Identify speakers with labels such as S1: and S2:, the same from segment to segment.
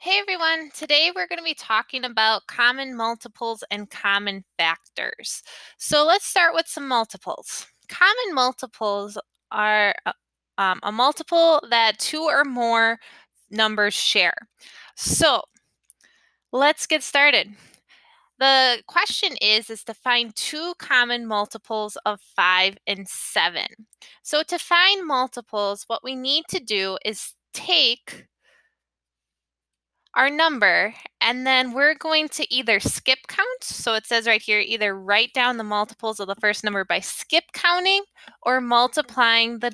S1: Hey everyone, today we're going to be talking about common multiples and common factors. So let's start with some multiples. Common multiples are a multiple that two or more numbers share. So let's get started. The question is to find two common multiples of 5 and 7. So to find multiples, what we need to do is take our number, and then we're going to either skip count. So it says right here, either write down the multiples of the first number by skip counting or multiplying the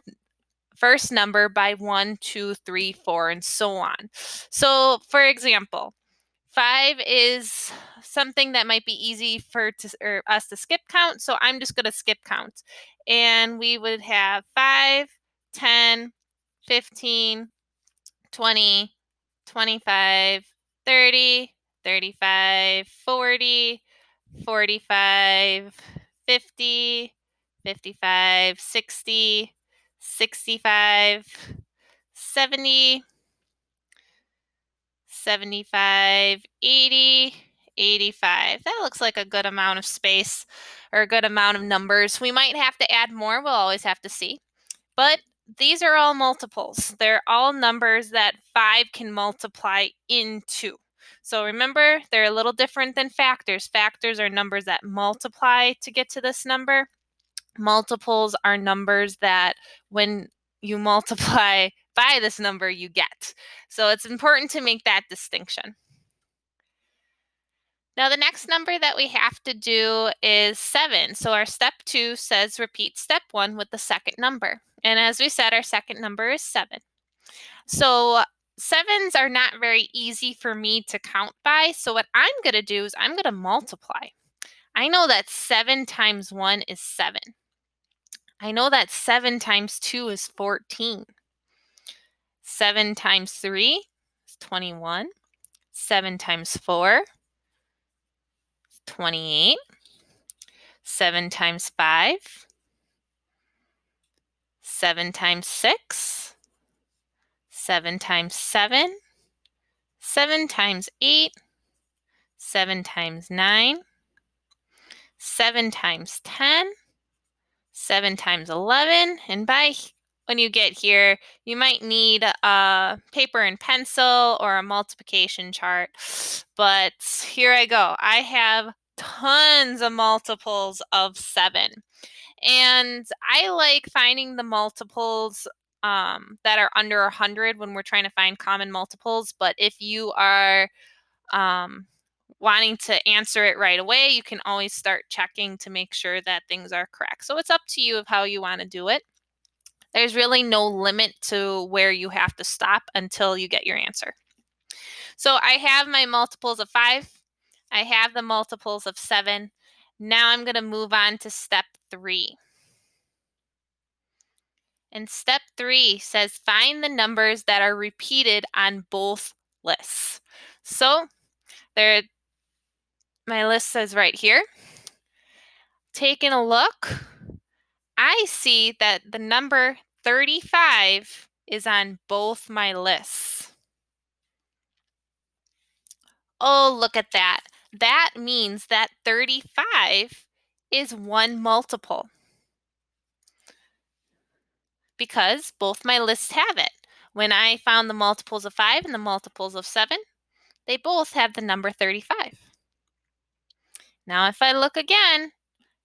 S1: first number by 1, 2, 3, 4, and so on. So for example, 5 is something that might be easy for us to skip count. So I'm just going to skip count. And we would have 5, 10, 15, 20, 25, 30, 35, 40, 45, 50, 55, 60, 65, 70, 75, 80, 85. That looks like a good amount of space or a good amount of numbers. We might have to add more. We'll always have to see. But these are all multiples. They're all numbers that 5 can multiply into. So remember, they're a little different than factors. Factors are numbers that multiply to get to this number. Multiples are numbers that when you multiply by this number, you get. So it's important to make that distinction. Now the next number that we have to do is 7. So our step 2 says repeat step 1 with the second number. And as we said, our second number is 7. So 7s are not very easy for me to count by. So what I'm going to do is I'm going to multiply. I know that 7 times 1 is 7. I know that 7 times 2 is 14. 7 times 3 is 21. 7 times 4 is 28. 7 times 5, 7 times 6, 7 times 7, 7 times 8, 7 times 9, 7 times 10, 7 times 11, and by when you get here, you might need a paper and pencil or a multiplication chart, but here I go. I have tons of multiples of 7. And I like finding the multiples that are under 100 when we're trying to find common multiples. But if you are wanting to answer it right away, you can always start checking to make sure that things are correct. So it's up to you of how you want to do it. There's really no limit to where you have to stop until you get your answer. So I have my multiples of 5. I have the multiples of 7. Now I'm going to move on to step 3. And step 3 says find the numbers that are repeated on both lists. So my list says right here. Taking a look, I see that the number 35 is on both my lists. Oh, look at that. That means that 35 is one multiple because both my lists have it. When I found the multiples of 5 and the multiples of 7, they both have the number 35. Now if I look again,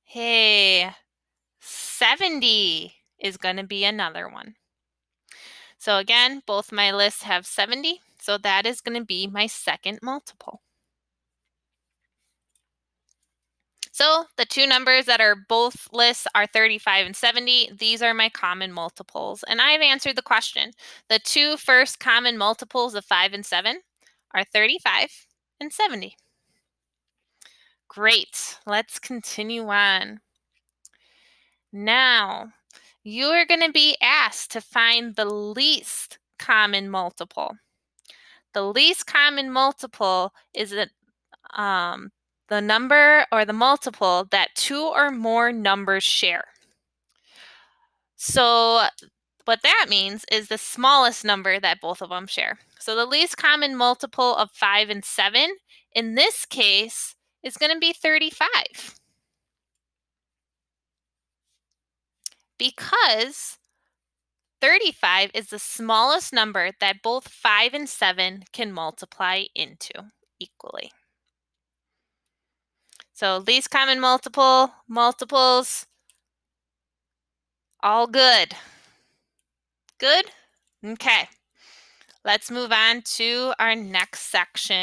S1: hey, 70 is going to be another one. So again, both my lists have 70, so that is going to be my second multiple. So the two numbers that are both lists are 35 and 70. These are my common multiples. And I've answered the question. The two first common multiples of 5 and 7 are 35 and 70. Great. Let's continue on. Now, you are going to be asked to find the least common multiple. The least common multiple is the number or the multiple that two or more numbers share. So What that means is the smallest number that both of them share. So the least common multiple of 5 and 7, in this case, is going to be 35. Because 35 is the smallest number that both 5 and 7 can multiply into equally. So least common multiples, all good. Good? Okay. Let's move on to our next section.